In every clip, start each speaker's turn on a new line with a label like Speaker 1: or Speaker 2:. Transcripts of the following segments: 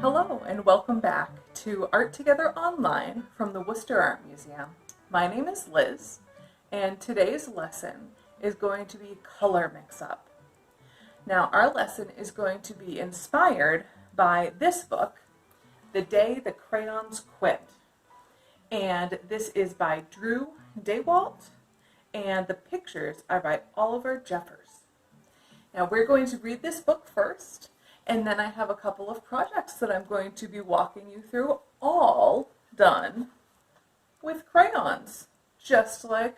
Speaker 1: Hello and welcome back to Art Together Online from the Worcester Art Museum. My name is Liz and today's lesson is going to be color mix-up. Now our lesson is going to be inspired by this book, The Day the Crayons Quit. And this is by Drew DeWalt and the pictures are by Oliver Jeffers. Now we're going to read this book first, and then I have a couple of projects that I'm going to be walking you through, all done with crayons, just like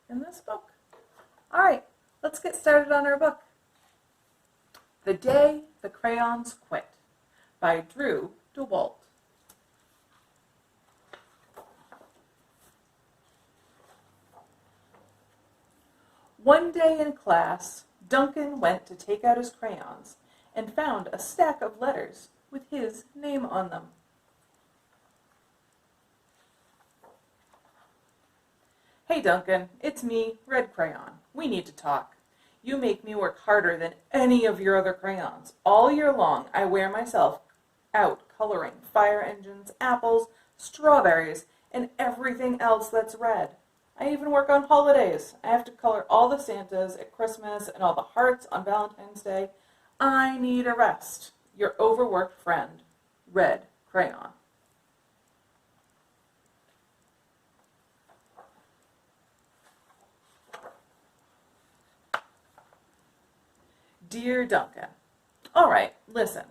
Speaker 1: in this book. All right, let's get started on our book. The Day the Crayons Quit by Drew DeWalt. One day in class, Duncan went to take out his crayons and found a stack of letters with his name on them. Hey Duncan, it's me, Red Crayon. We need to talk. You make me work harder than any of your other crayons. All year long, I wear myself out coloring fire engines, apples, strawberries, and everything else that's red. I even work on holidays. I have to color all the Santas at Christmas and all the hearts on Valentine's Day. I need a rest. Your overworked friend, Red Crayon. Dear Duncan, all right, listen.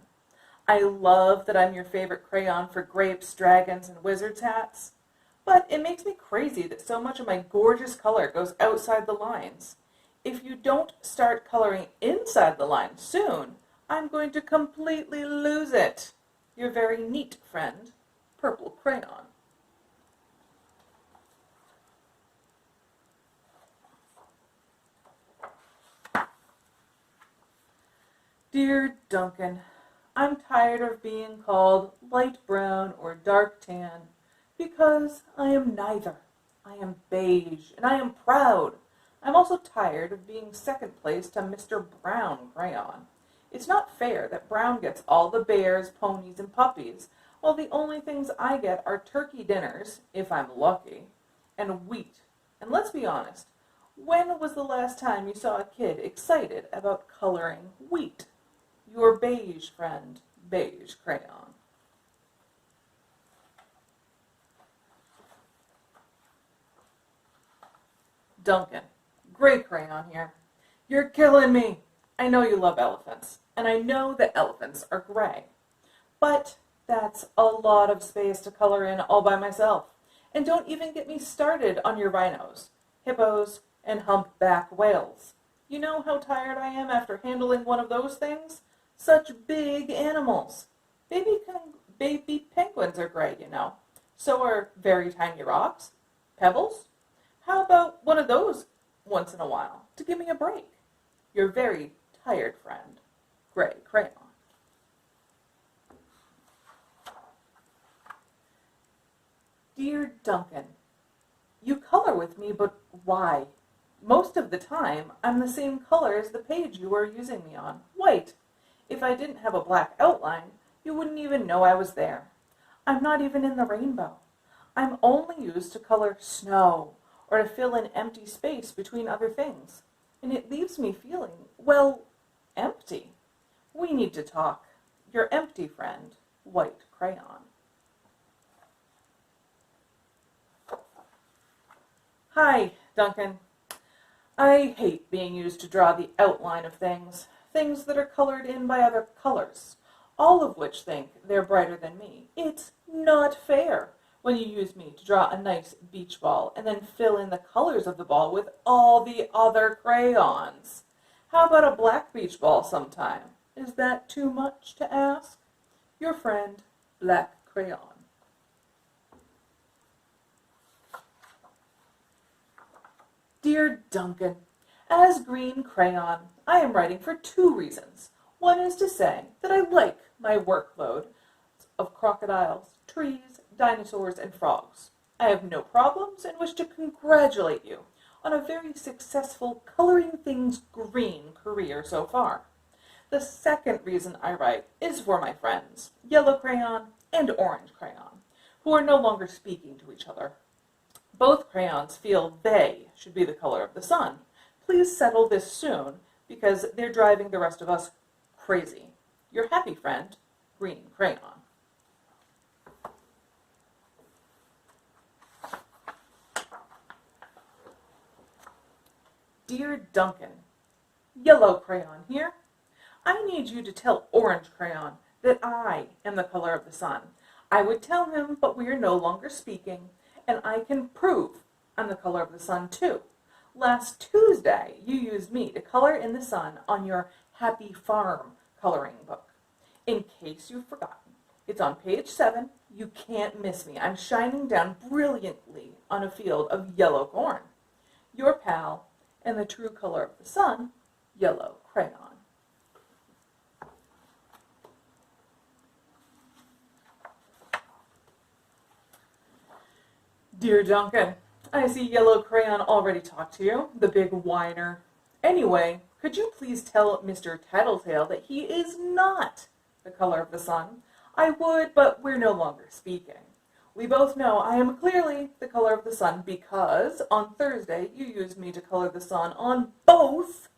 Speaker 1: I love that I'm your favorite crayon for grapes, dragons, and wizards hats, but it makes me crazy that so much of my gorgeous color goes outside the lines. If you don't start coloring inside the line soon, I'm going to completely lose it. Your very neat friend, Purple Crayon. Dear Duncan, I'm tired of being called light brown or dark tan because I am neither. I am beige and I am proud. I'm also tired of being second place to Mr. Brown Crayon. It's not fair that Brown gets all the bears, ponies, and puppies, while the only things I get are turkey dinners, if I'm lucky, and wheat. And let's be honest, when was the last time you saw a kid excited about coloring wheat? Your beige friend, Beige Crayon. Duncan. Gray Crayon here. You're killing me. I know you love elephants, and I know that elephants are gray. But that's a lot of space to color in all by myself. And don't even get me started on your rhinos, hippos, and humpback whales. You know how tired I am after handling one of those things? Such big animals. Baby penguins are gray, you know. So are very tiny rocks, pebbles. How about one of those once in a while to give me a break? Your very tired friend, Gray Crayon. Dear Duncan, you color with me, but why? Most of the time, I'm the same color as the page you are using me on, white. If I didn't have a black outline, you wouldn't even know I was there. I'm not even in the rainbow. I'm only used to color snow, or to fill in empty space between other things. And it leaves me feeling, well, empty. We need to talk. Your empty friend, White Crayon. Hi, Duncan. I hate being used to draw the outline of things that are colored in by other colors, all of which think they're brighter than me. It's not fair when you use me to draw a nice beach ball and then fill in the colors of the ball with all the other crayons. How about a black beach ball sometime? Is that too much to ask? Your friend, Black Crayon. Dear Duncan, as Green Crayon, I am writing for two reasons. One is to say that I like my workload of crocodiles, trees, dinosaurs, and frogs. I have no problems and wish to congratulate you on a very successful coloring things green career so far. The second reason I write is for my friends, Yellow Crayon and Orange Crayon, who are no longer speaking to each other. Both crayons feel they should be the color of the sun. Please settle this soon, because they're driving the rest of us crazy. Your happy friend, Green Crayon. Dear Duncan, Yellow Crayon here. I need you to tell Orange Crayon that I am the color of the sun. I would tell him, but we are no longer speaking, and I can prove I'm the color of the sun too. Last Tuesday, you used me to color in the sun on your Happy Farm coloring book. In case you've forgotten, it's on page 7. You can't miss me. I'm shining down brilliantly on a field of yellow corn. Your pal, and the true color of the sun, Yellow Crayon. Dear Duncan, I see Yellow Crayon already talked to you, the big whiner. Anyway, could you please tell Mr. Tattletale that he is not the color of the sun? I would, but we're no longer speaking. We both know I am clearly the color of the sun because on Thursday you used me to color the sun on both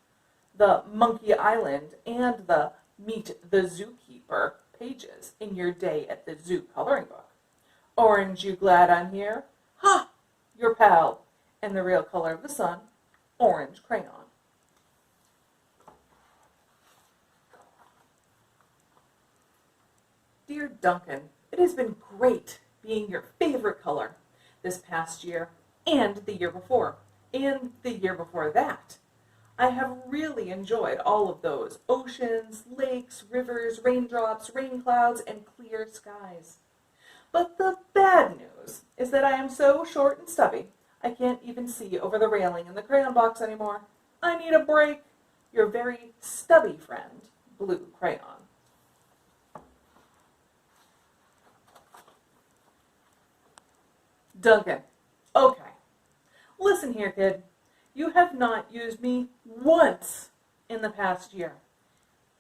Speaker 1: the Monkey Island and the Meet the Zookeeper pages in your Day at the Zoo coloring book. Orange, you glad I'm here? Ha! Your pal, and the real color of the sun, Orange Crayon. Dear Duncan, it has been great being your favorite color this past year and the year before and the year before that. I have really enjoyed all of those oceans, lakes, rivers, raindrops, rain clouds, and clear skies. But the bad news is that I am so short and stubby, I can't even see over the railing in the crayon box anymore. I need a break. Your very stubby friend, Blue Crayon. Duncan, okay. Listen here, kid. You have not used me once in the past year.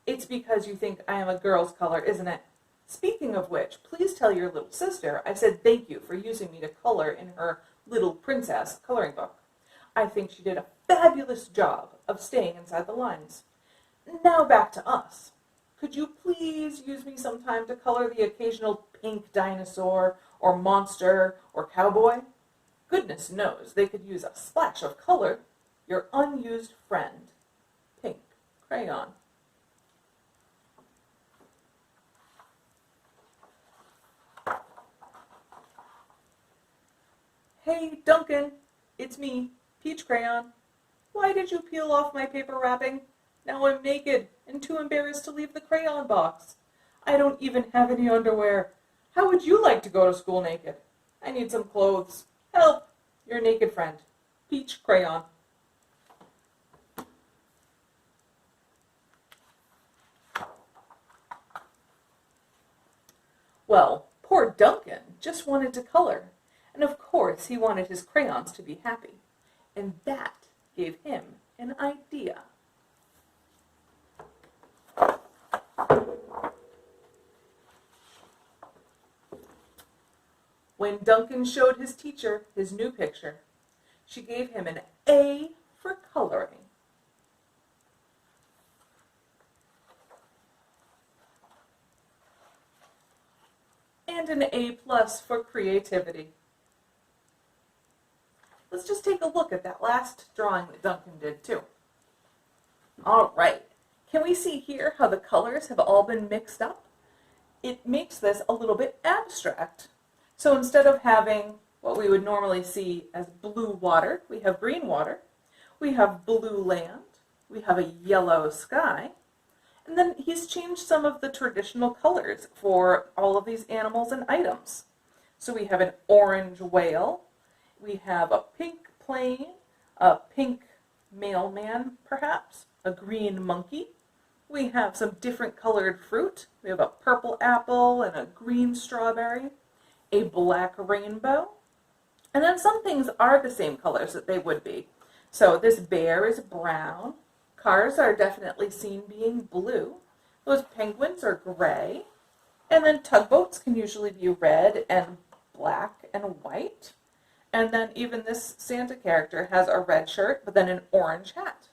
Speaker 1: It's because you think I am a girl's color, isn't it? Speaking of which, please tell your little sister I said thank you for using me to color in her Little Princess coloring book. I think she did a fabulous job of staying inside the lines. Now back to us. Could you please use me sometime to color the occasional pink dinosaur or monster or cowboy? Goodness knows they could use a splash of color. Your unused friend, Pink Crayon. Hey, Duncan, it's me, Peach Crayon. Why did you peel off my paper wrapping? Now I'm naked and too embarrassed to leave the crayon box. I don't even have any underwear. How would you like to go to school naked? I need some clothes. Help! Your naked friend, Peach Crayon. Well, poor Duncan just wanted to color. And of course he wanted his crayons to be happy. And that gave him an idea. When Duncan showed his teacher his new picture, she gave him an A for coloring. And an A+ for creativity. Let's just take a look at that last drawing that Duncan did too. All right, can we see here how the colors have all been mixed up? It makes this a little bit abstract. So instead of having what we would normally see as blue water, we have green water, we have blue land, we have a yellow sky, and then he's changed some of the traditional colors for all of these animals and items. So we have an orange whale, we have a pink plane, a pink mailman perhaps, a green monkey. We have some different colored fruit. We have a purple apple and a green strawberry, a black rainbow. And then some things are the same colors that they would be. So this bear is brown. Cars are definitely seen being blue. Those penguins are gray, and then tugboats can usually be red and black and white. And then even this Santa character has a red shirt, but then an orange hat.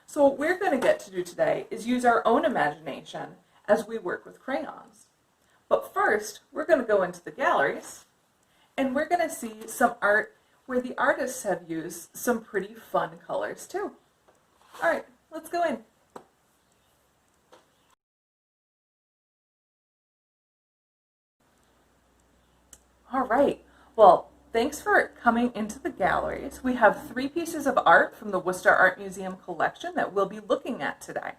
Speaker 1: So what we're going to get to do today is use our own imagination as we work with crayons. But first, we're going to go into the galleries, and we're going to see some art where the artists have used some pretty fun colors too. All right, let's go in. All right, well, thanks for coming into the galleries. We have 3 pieces of art from the Worcester Art Museum collection that we'll be looking at today.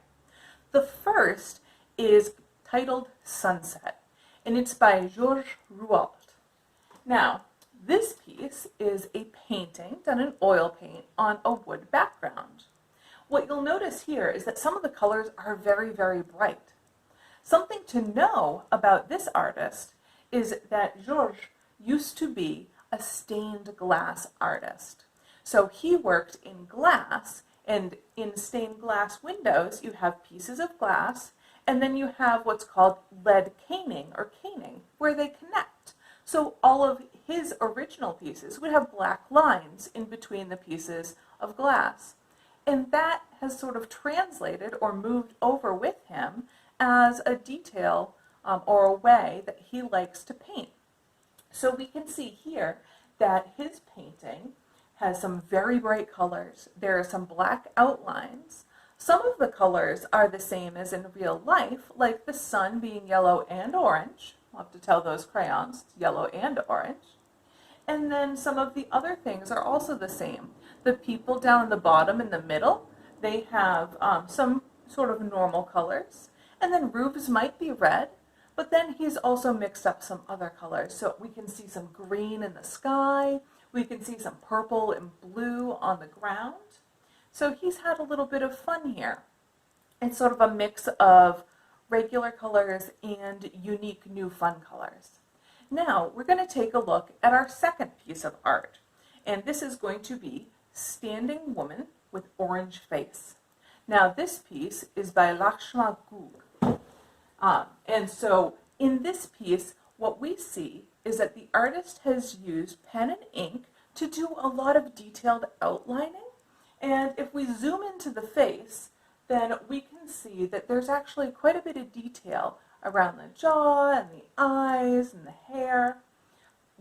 Speaker 1: The first is titled Sunset, and it's by Georges Rouault. Now, this piece is a painting done in oil paint on a wood background. What you'll notice here is that some of the colors are very, very bright. Something to know about this artist is that Georges used to be a stained glass artist. So he worked in glass, and in stained glass windows you have pieces of glass, and then you have what's called lead caning or caning, where they connect. So all of his original pieces would have black lines in between the pieces of glass. And that has sort of translated or moved over with him as a detail or a way that he likes to paint. So we can see here that his painting has some very bright colors. There are some black outlines. Some of the colors are the same as in real life, like the sun being yellow and orange. I'll have to tell those crayons it's yellow and orange. And then some of the other things are also the same. The people down in the bottom in the middle, they have some sort of normal colors. And then roofs might be red, but then he's also mixed up some other colors. So we can see some green in the sky. We can see some purple and blue on the ground. So he's had a little bit of fun here. It's sort of a mix of regular colors and unique new fun colors. Now we're going to take a look at our second piece of art. And this is going to be Standing Woman with Orange Face. Now this piece is by Lakshma Ghoul. And so in this piece, what we see is that the artist has used pen and ink to do a lot of detailed outlining. And if we zoom into the face, then we can see that there's actually quite a bit of detail around the jaw and the eyes and the hair,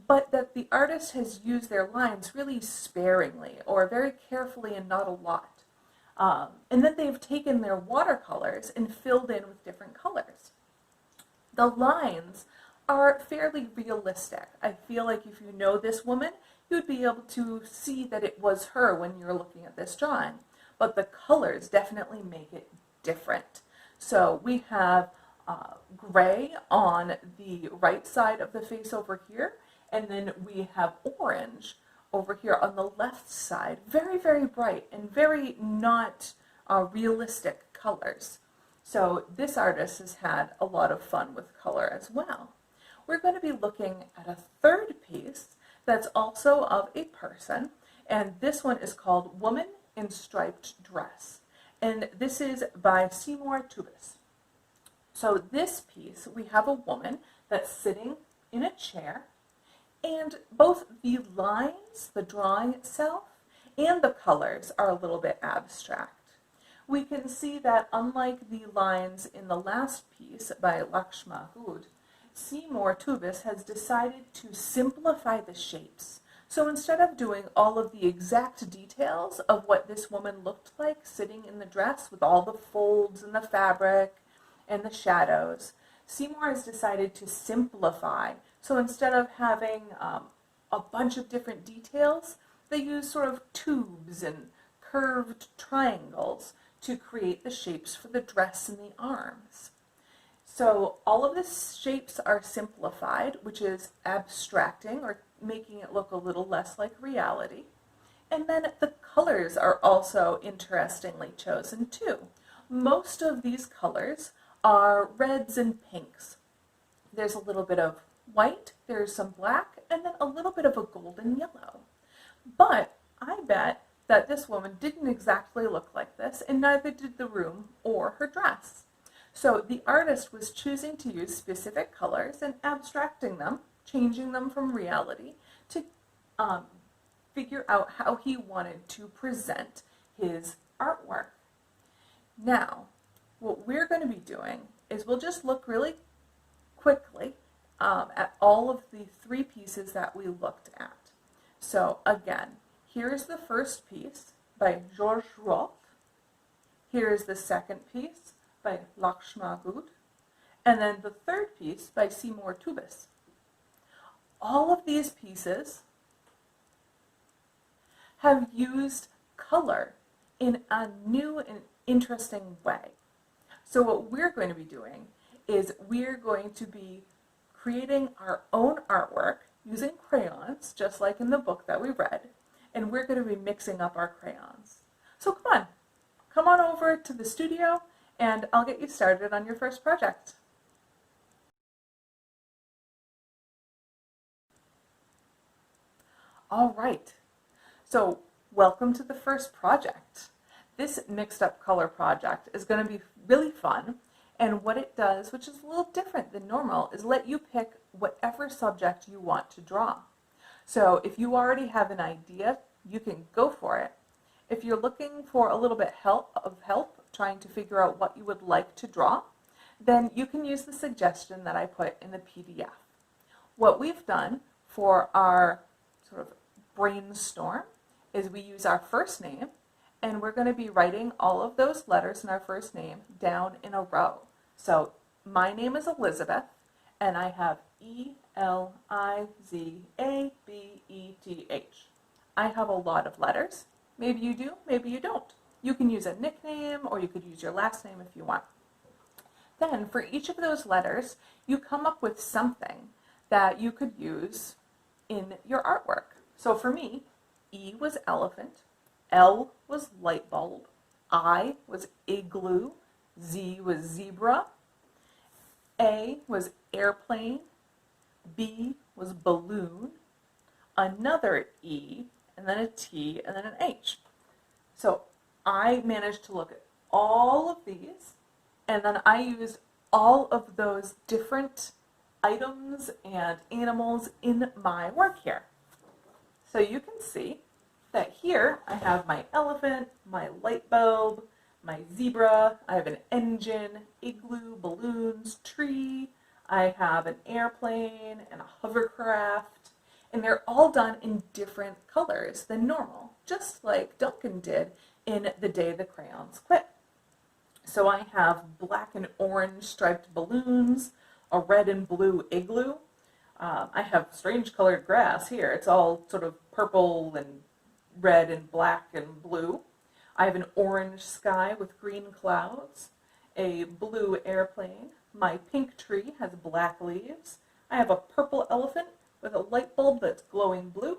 Speaker 1: but that the artist has used their lines really sparingly or very carefully and not a lot. And then they've taken their watercolors and filled in with different colors. The lines are fairly realistic. I feel like if you know this woman, you'd be able to see that it was her when you're looking at this drawing. But the colors definitely make it different. So we have gray on the right side of the face over here, and then we have orange over here on the left side. Very, very bright and very not realistic colors. So this artist has had a lot of fun with color as well. We're going to be looking at a third piece that's also of a person, and this one is called Woman in Striped Dress. And this is by Seymour Tubis. So this piece, we have a woman that's sitting in a chair, and both the lines, the drawing itself, and the colors are a little bit abstract. We can see that unlike the lines in the last piece by Lakshma Ghoul, Seymour Tubis has decided to simplify the shapes. So instead of doing all of the exact details of what this woman looked like sitting in the dress with all the folds and the fabric and the shadows, Seymour has decided to simplify. So instead of having a bunch of different details, they use sort of tubes and curved triangles to create the shapes for the dress and the arms. So all of the shapes are simplified, which is abstracting or making it look a little less like reality. And then the colors are also interestingly chosen too. Most of these colors are reds and pinks. There's a little bit of white, there's some black, and then a little bit of a golden yellow. But I bet that this woman didn't exactly look like this, and neither did the room or her dress. So the artist was choosing to use specific colors and abstracting them, changing them from reality to figure out how he wanted to present his artwork. Now, what we're going to be doing is we'll just look really quickly at all of the three pieces that we looked at. So again, here's the first piece by George Roth. Here is the second piece by Lakshma Good. And then the third piece by Seymour Tubis. All of these pieces have used color in a new and interesting way. So what we're going to be doing is we're going to be creating our own artwork using crayons, just like in the book that we read, and we're going to be mixing up our crayons. So come on over to the studio and I'll get you started on your first project. All right, so welcome to the first project. This mixed up color project is going to be really fun, and what it does, which is a little different than normal, is let you pick whatever subject you want to draw. So if you already have an idea, you can go for it. If you're looking for a little bit of help trying to figure out what you would like to draw, then you can use the suggestion that I put in the PDF. What we've done for our sort of brainstorm is we use our first name, and we're going to be writing all of those letters in our first name down in a row. So my name is Elizabeth, and I have E-L-I-Z-A-B-E-T-H. I have a lot of letters. Maybe you do, maybe you don't. You can use a nickname, or you could use your last name if you want. Then for each of those letters, you come up with something that you could use in your artwork. So for me, E was elephant, L was light bulb, I was igloo, Z was zebra, A was airplane, B was balloon, another E, and then a T, and then an H. So I managed to look at all of these, and then I used all of those different items and animals in my work here. So you can see that here I have my elephant, my light bulb, my zebra, I have an engine, igloo, balloons, tree, I have an airplane and a hovercraft, and they're all done in different colors than normal, just like Duncan did in The Day the Crayons Quit. So I have black and orange striped balloons, a red and blue igloo. I have strange colored grass here. It's all sort of purple and red and black and blue. I have an orange sky with green clouds, a blue airplane. My pink tree has black leaves. I have a purple elephant with a light bulb that's glowing blue,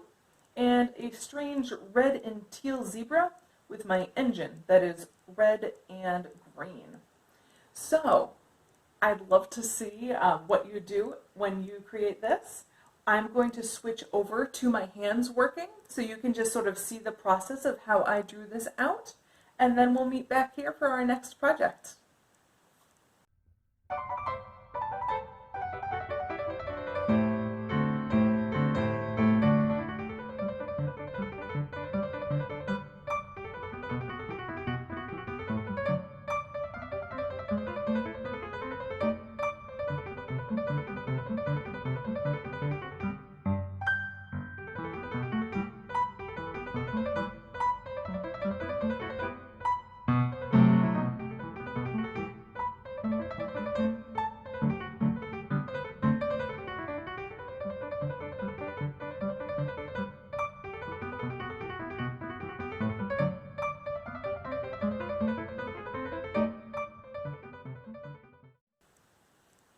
Speaker 1: and a strange red and teal zebra with my engine that is red and green. So I'd love to see what you do when you create this. I'm going to switch over to my hands working so you can just sort of see the process of how I drew this out, and then we'll meet back here for our next project.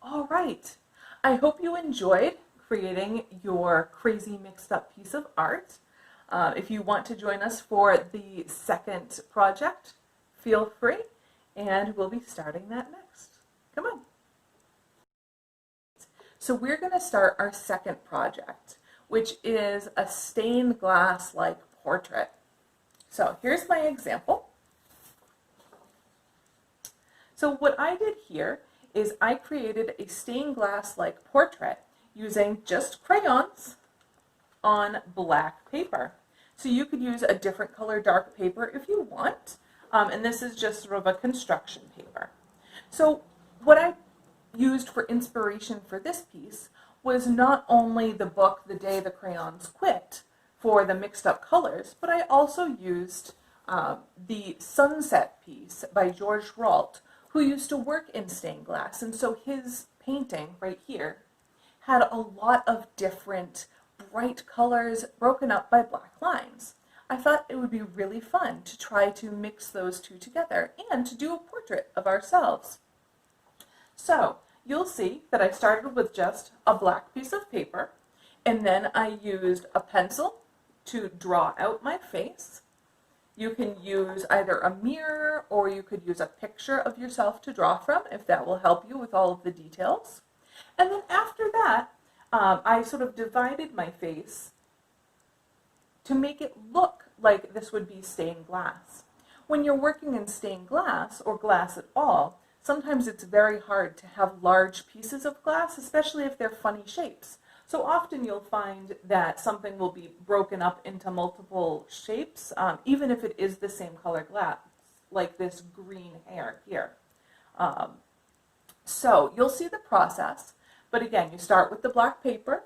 Speaker 1: All right, I hope you enjoyed creating your crazy mixed up piece of art. If you want to join us for the second project, feel free, and we'll be starting that next. Come on. So we're going to start our second project, which is a stained glass-like portrait. So here's my example. So what I did here is I created a stained glass-like portrait using just crayons on black paper. So you could use a different color dark paper if you want, and this is just sort of a construction paper. So what I used for inspiration for this piece was not only the book The Day the Crayons Quit for the mixed up colors, but I also used the Sunset piece by George Rault, who used to work in stained glass, and so his painting right here had a lot of different bright colors broken up by black lines. I thought it would be really fun to try to mix those two together and to do a portrait of ourselves. So you'll see that I started with just a black piece of paper, and then I used a pencil to draw out my face. You can use either a mirror or you could use a picture of yourself to draw from if that will help you with all of the details. And then after that, I sort of divided my face to make it look like this would be stained glass. When you're working in stained glass or glass at all, sometimes it's very hard to have large pieces of glass, especially if they're funny shapes. So often you'll find that something will be broken up into multiple shapes, even if it is the same color glass, like this green hair here. So you'll see the process, but again, you start with the black paper,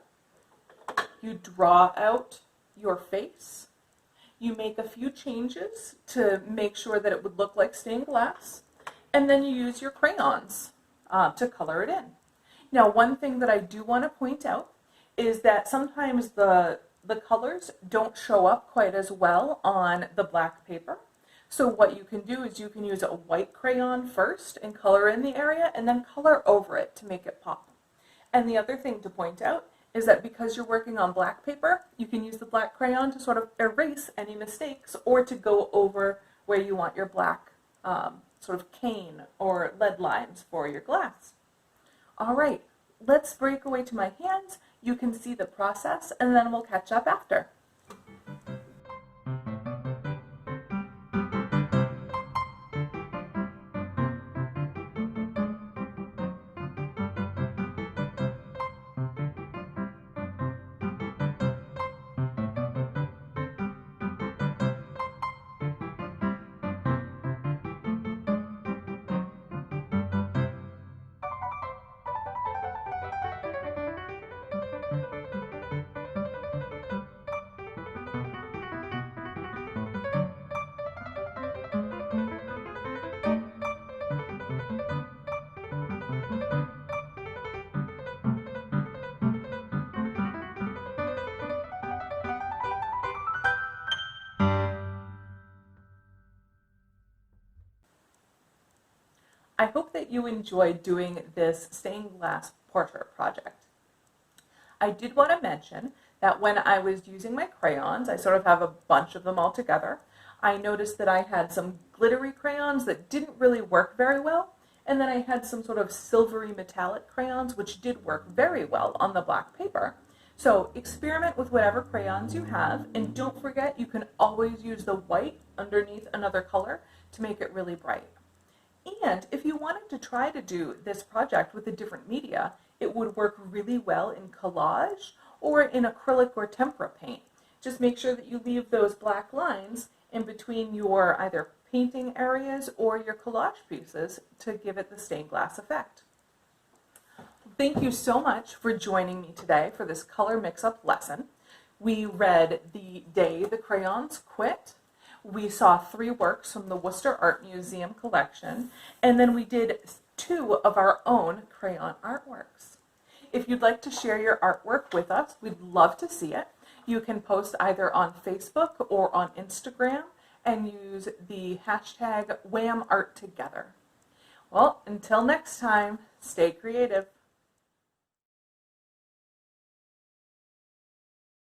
Speaker 1: you draw out your face, you make a few changes to make sure that it would look like stained glass, and then you use your crayons to color it in. Now, one thing that I do want to point out is that sometimes the colors don't show up quite as well on the black paper. So what you can do is you can use a white crayon first and color in the area and then color over it to make it pop. And the other thing to point out is that because you're working on black paper, you can use the black crayon to sort of erase any mistakes or to go over where you want your black sort of cane or lead lines for your glass. All right, let's break away to my hands. You can see the process and then we'll catch up after. I hope that you enjoyed doing this stained glass portrait project. I did want to mention that when I was using my crayons, I sort of have a bunch of them all together, I noticed that I had some glittery crayons that didn't really work very well, and then I had some sort of silvery metallic crayons which did work very well on the black paper. So experiment with whatever crayons you have, and don't forget you can always use the white underneath another color to make it really bright. And if you wanted to try to do this project with a different media, it would work really well in collage or in acrylic or tempera paint. Just make sure that you leave those black lines in between your either painting areas or your collage pieces to give it the stained glass effect. Thank you so much for joining me today for this color mix-up lesson. We read The Day the Crayons Quit. We saw 3 works from the Worcester Art Museum collection, and then we did 2 of our own crayon artworks. If you'd like to share your artwork with us, we'd love to see it. You can post either on Facebook or on Instagram and use the hashtag WAM Art Together. Well, until next time, stay creative.